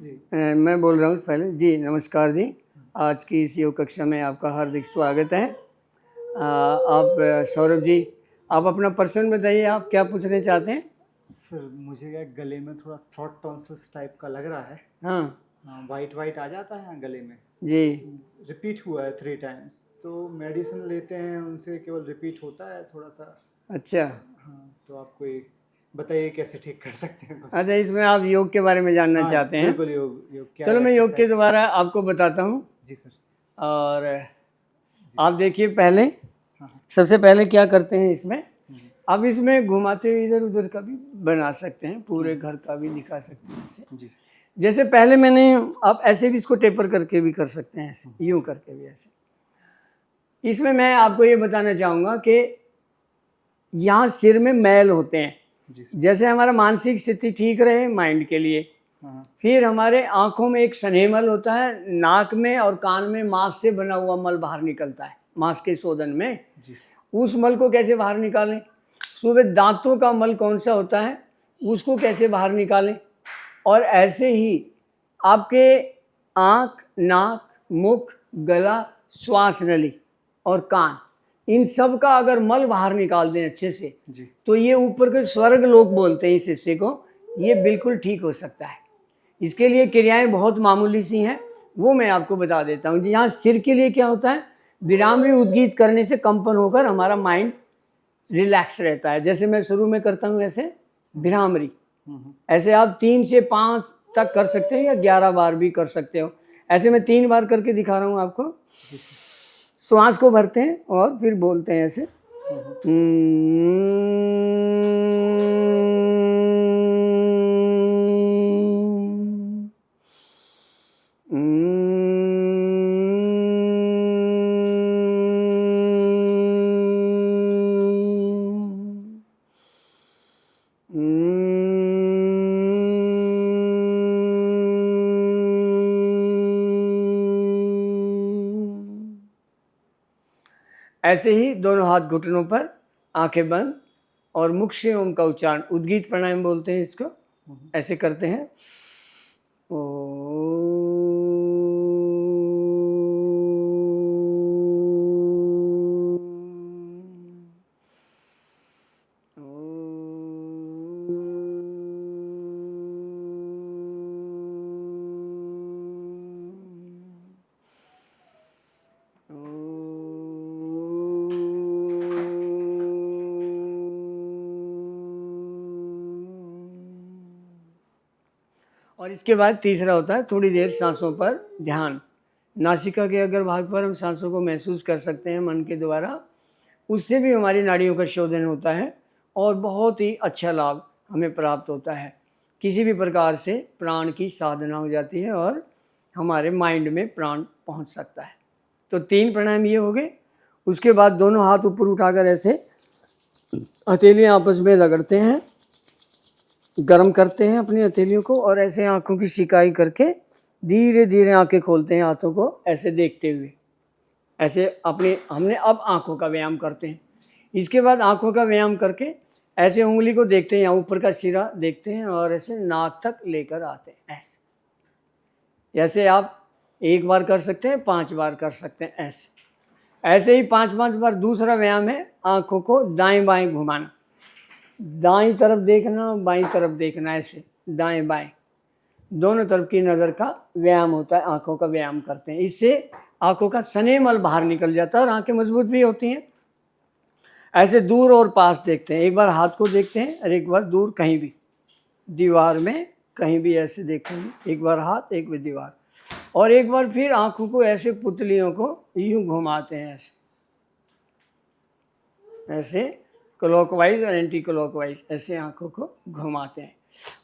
जी। मैं बोल रहा हूँ पहले जी। नमस्कार जी। आज की इस योग कक्षा में आपका हार्दिक स्वागत है। आप सौरभ जी, आप अपना पर्सन बताइए, आप क्या पूछना चाहते हैं? सर मुझे क्या गले में थोड़ा थ्रोट टॉन्सिस टाइप का लग रहा है। हाँ वाइट वाइट आ जाता है गले में। जी। रिपीट हुआ है 3 टाइम्स, तो मेडिसिन लेते हैं उनसे केवल रिपीट होता है थोड़ा सा। अच्छा हाँ, तो आप कोई बताइए कैसे ठीक कर सकते हैं कुछ। अच्छा, इसमें आप योग के बारे में जानना हाँ चाहते हैं? बिल्कुल, योग योग क्या चलो मैं योग के एक्सरसाइज। द्वारा आपको बताता हूँ। जी सर। और जी आप सर। देखिए, पहले हाँ सबसे पहले क्या करते हैं इसमें, हाँ। आप इसमें घुमाते हुए इधर उधर का भी बना सकते हैं, पूरे घर का भी दिखा सकते हैं ऐसे। जी जैसे पहले मैंने, आप ऐसे भी इसको टेपर करके भी कर सकते हैं, ऐसे यूं करके भी ऐसे। इसमें मैं आपको ये बताना चाहूँगा कि यहाँ सिर में मैल होते हैं। जी सर। जैसे हमारा मानसिक स्थिति ठीक रहे माइंड के लिए, हाँ फिर हमारे आँखों में एक स्नेहमल होता है, नाक में और कान में मांस से बना हुआ मल बाहर निकलता है, मांस के शोधन में। जी सर। उस मल को कैसे बाहर निकालें? सुबह दांतों का मल कौन सा होता है, उसको कैसे बाहर निकालें? और ऐसे ही आपके आँख, नाक, मुख, गला, श्वास नली और कान, इन सब का अगर मल बाहर निकाल दें अच्छे से, जी तो ये ऊपर के स्वर्ग लोग बोलते हैं इस हिस्से को, ये बिल्कुल ठीक हो सकता है। इसके लिए क्रियाएं बहुत मामूली सी हैं, वो मैं आपको बता देता हूँ जी। यहाँ सिर के लिए क्या होता है, विरामरी उद्गीत करने से कंपन होकर हमारा माइंड रिलैक्स रहता है। जैसे मैं शुरू में करता हूँ ऐसे विरामरी, ऐसे आप 3 से 5 तक कर सकते हैं या 11 बार भी कर सकते हो। ऐसे मैं 3 बार करके दिखा रहा हूँ आपको। श्वास को भरते हैं और फिर बोलते हैं ऐसे। ऐसे ही दोनों हाथ घुटनों पर, आंखें बंद और मुख से ओम का उच्चारण, उद्गीत प्राणायाम बोलते हैं इसको, ऐसे करते हैं। और इसके बाद तीसरा होता है थोड़ी देर सांसों पर ध्यान। नासिका के अगर भाग पर हम सांसों को महसूस कर सकते हैं मन के द्वारा, उससे भी हमारी नाड़ियों का शोधन होता है और बहुत ही अच्छा लाभ हमें प्राप्त होता है। किसी भी प्रकार से प्राण की साधना हो जाती है और हमारे माइंड में प्राण पहुंच सकता है। तो 3 प्राणायाम ये हो गए। उसके बाद दोनों हाथ ऊपर उठाकर ऐसे हथेलियाँ आपस में रगड़ते हैं, गर्म करते हैं अपनी हथेलियों को, और ऐसे आंखों की सिकाई करके धीरे धीरे आंखें खोलते हैं, हाथों को ऐसे देखते हुए। ऐसे अपनी हमने अब आंखों का व्यायाम करते हैं। इसके बाद आंखों का व्यायाम करके ऐसे उंगली को देखते हैं, यहाँ ऊपर का सिरा देखते हैं और ऐसे नाक तक लेकर आते हैं। ऐसे आप 1 बार कर सकते हैं, 5 बार कर सकते हैं। ऐसे ही 5-5 बार। दूसरा व्यायाम है आंखों को दाएं बाएं घुमाना, दाईं तरफ देखना, बाईं तरफ देखना, ऐसे दाएं बाएं दोनों तरफ की नज़र का व्यायाम होता है। आंखों का व्यायाम करते हैं, इससे आंखों का स्नेहमल बाहर निकल जाता है और आंखें मजबूत भी होती हैं। ऐसे दूर और पास देखते हैं, 1 बार हाथ को देखते हैं और 1 बार दूर, कहीं भी दीवार में कहीं भी ऐसे देखेंगे, 1 बार हाथ, 1 बार दीवार, और 1 बार फिर आंखों को ऐसे पुतलियों को यूं घुमाते हैं, ऐसे क्लॉकवाइज और एंटी क्लॉकवाइज, ऐसे आंखों को घुमाते हैं।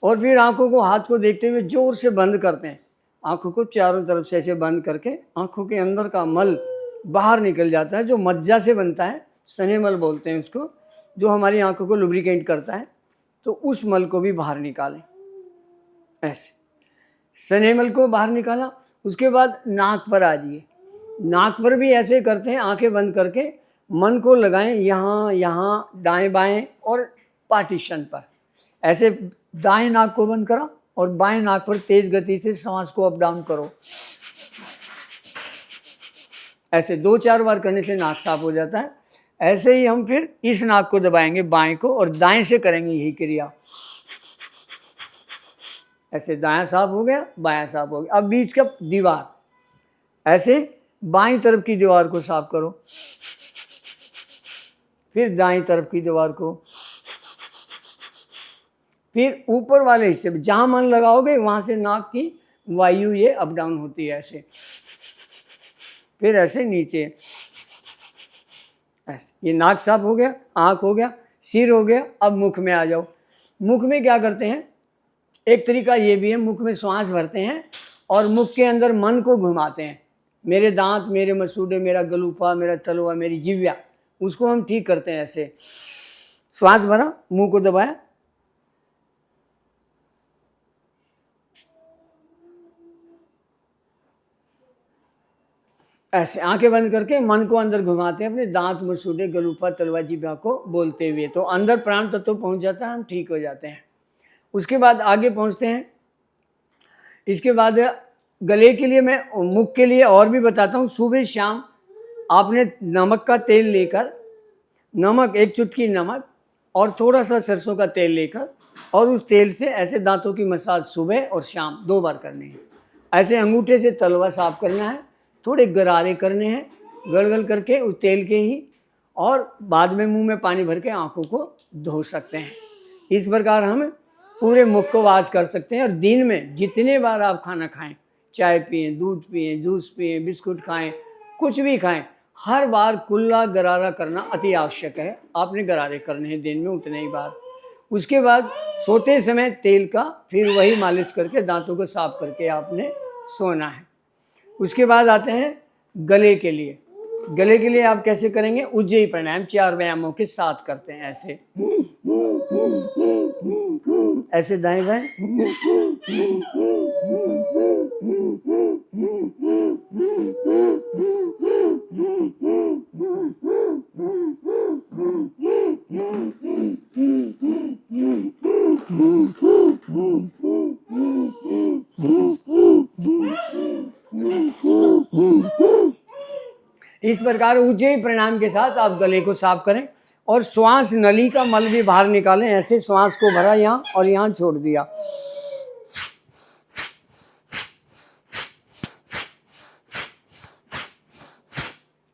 और फिर आंखों को हाथ को देखते हुए जोर से बंद करते हैं। आंखों को चारों तरफ से ऐसे बंद करके आंखों के अंदर का मल बाहर निकल जाता है, जो मज्जा से बनता है, स्नेहमल बोलते हैं उसको, जो हमारी आंखों को लुब्रिकेट करता है। तो उस मल को भी बाहर निकालें, ऐसे स्नेहमल को बाहर निकाला। उसके बाद नाक पर आ जाइए। नाक पर भी ऐसे करते हैं, आंखें बंद करके मन को लगाएं यहाँ यहाँ दाएं बाएं और पार्टीशन पर। ऐसे दाएं नाक को बंद करा, और बाएं नाक पर तेज गति से सांस को अप डाउन करो। ऐसे 2-4 बार करने से नाक साफ हो जाता है। ऐसे ही हम फिर इस नाक को दबाएंगे बाएं को, और दाएं से करेंगे यही क्रिया। ऐसे दायां साफ हो गया, बायां साफ हो गया। अब बीच का दीवार, ऐसे बाईं तरफ की दीवार को साफ करो, फिर दाईं तरफ की दीवार को, फिर ऊपर वाले हिस्से में जहां मन लगाओगे वहां से नाक की वायु ये अप डाउन होती है ऐसे। फिर ऐसे नीचे, ऐसे। ये नाक साफ हो गया, आंख हो गया, सिर हो गया। अब मुख में आ जाओ। मुख में क्या करते हैं, एक तरीका ये भी है, मुख में श्वास भरते हैं और मुख के अंदर मन को घुमाते हैं। मेरे दांत, मेरे मसूड़े, मेरा गलूपा, मेरा तलवा, मेरी जिह्वा, उसको हम ठीक करते हैं। ऐसे श्वास भरा, मुंह को दबाया, ऐसे आंखें बंद करके मन को अंदर घुमाते हैं, अपने दांत, मसूड़े, गलूपा, तलवा, जिह्वा को बोलते हुए। तो अंदर प्राण तत्व पहुंच जाता है, हम ठीक हो जाते हैं। उसके बाद आगे पहुंचते हैं। इसके बाद गले के लिए, मैं मुख के लिए और भी बताता हूँ। सुबह शाम आपने नमक का तेल लेकर, नमक, एक चुटकी नमक और थोड़ा सा सरसों का तेल लेकर, और उस तेल से ऐसे दांतों की मसाज सुबह और शाम 2 बार करनी है। ऐसे अंगूठे से तलवा साफ करना है, थोड़े गरारे करने हैं गलगल करके उस तेल के ही, और बाद में मुंह में पानी भर के आंखों को धो सकते हैं। इस प्रकार हम पूरे मुख को वॉश कर सकते हैं। और दिन में जितने बार आप खाना खाएं, चाय पिएं, दूध पिएं, जूस पिएं, बिस्कुट खाएं, कुछ भी खाएं, हर बार कुल्ला गरारा करना अति आवश्यक है। आपने गरारे करने हैं दिन में उतने ही बार। उसके बाद सोते समय तेल का फिर वही मालिश करके दांतों को साफ करके आपने सोना है। उसके बाद आते हैं गले के लिए। गले के लिए आप कैसे करेंगे, उज्जयी प्राणायाम 4 व्यायामों के साथ करते हैं। ऐसे ऐसे दाएं बाएं, इस प्रकार उज्जयी प्राणायाम के साथ आप गले को साफ करें। और श्वास नली का मल भी बाहर निकालें। ऐसे श्वास को भरा यहाँ और यहाँ छोड़ दिया।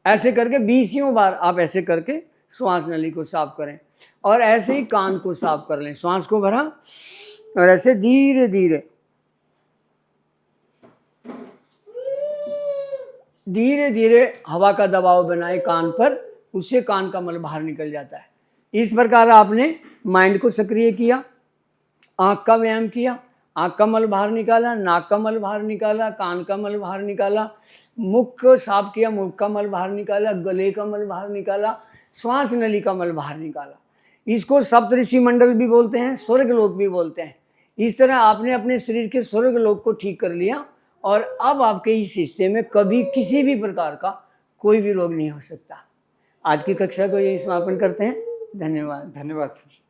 ऐसे करके 20 बार आप ऐसे करके श्वास नली को साफ करें। और ऐसे ही कान को साफ कर लें। श्वास को भरा और ऐसे धीरे धीरे धीरे धीरे हवा का दबाव बनाए कान पर, उससे कान का मल बाहर निकल जाता है। इस प्रकार आपने माइंड को सक्रिय किया, आँख का व्यायाम किया, आँख का मल बाहर निकाला, नाक का मल बाहर निकाला, कान का मल बाहर निकाला, मुख को साफ किया, मुख का मल बाहर निकाला, गले का मल बाहर निकाला, श्वास नली का मल बाहर निकाला। इसको सप्तऋषि मंडल भी बोलते हैं, स्वर्गलोक भी बोलते हैं। इस तरह आपने अपने शरीर के स्वर्गलोक को ठीक कर लिया और अब आपके इस हिस्से में कभी किसी भी प्रकार का कोई भी रोग नहीं हो सकता। आज की कक्षा को यही समापन करते हैं। धन्यवाद। धन्यवाद सर।